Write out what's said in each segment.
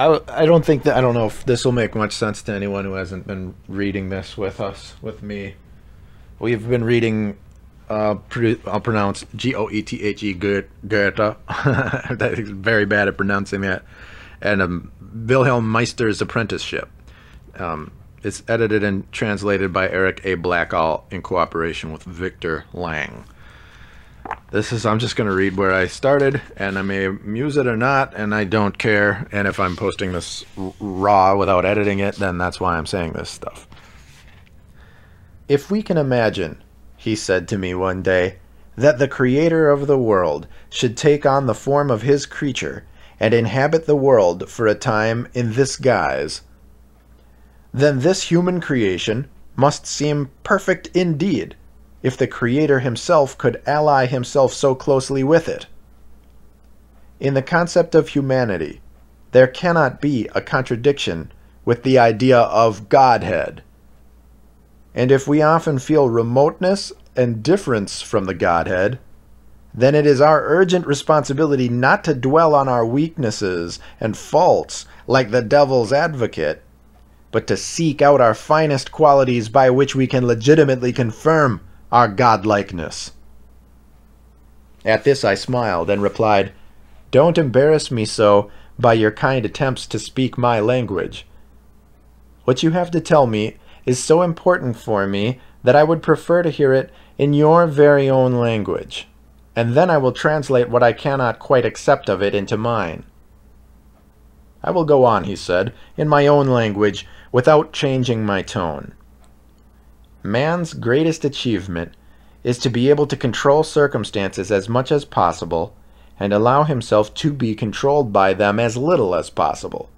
I don't think that, I don't know if this will make much sense to anyone who hasn't been reading this with me. We've been reading, I'll pronounce Goethe, Goethe. I'm very bad at pronouncing that. And Wilhelm Meister's Apprenticeship. It's edited and translated by Eric A. Blackall in cooperation with Victor Lang. I'm just going to read where I started, and I may use it or not, and I don't care. And if I'm posting this raw without editing it, then that's why I'm saying this stuff. If we can imagine, he said to me one day, that the creator of the world should take on the form of his creature and inhabit the world for a time in this guise, then this human creation must seem perfect indeed, if the Creator himself could ally himself so closely with it. In the concept of humanity, there cannot be a contradiction with the idea of Godhead. And if we often feel remoteness and difference from the Godhead, then it is our urgent responsibility not to dwell on our weaknesses and faults like the devil's advocate, but to seek out our finest qualities by which we can legitimately confirm our godlikeness. At this I smiled and replied, "Don't embarrass me so by your kind attempts to speak my language. What you have to tell me is so important for me that I would prefer to hear it in your very own language, and then I will translate what I cannot quite accept of it into mine." "I will go on," he said, "in my own language, without changing my tone. Man's greatest achievement is to be able to control circumstances as much as possible and allow himself to be controlled by them as little as possible.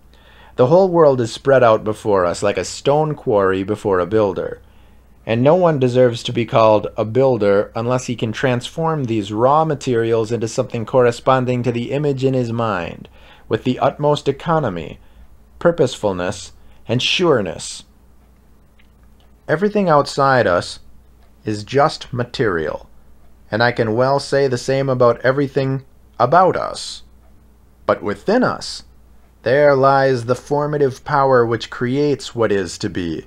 The whole world is spread out before us like a stone quarry before a builder, and no one deserves to be called a builder unless he can transform these raw materials into something corresponding to the image in his mind, with the utmost economy, purposefulness, and sureness. Everything outside us is just material, and I can well say the same about everything about us. But within us, there lies the formative power which creates what is to be,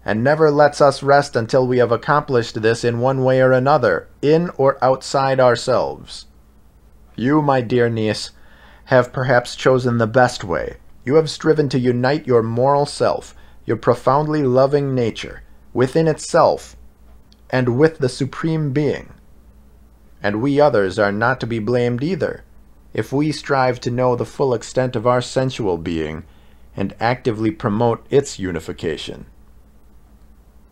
and never lets us rest until we have accomplished this in one way or another, in or outside ourselves. You, my dear niece, have perhaps chosen the best way. You have striven to unite your moral self, your profoundly loving nature, within itself, and with the Supreme Being. And we others are not to be blamed either, if we strive to know the full extent of our sensual being, and actively promote its unification.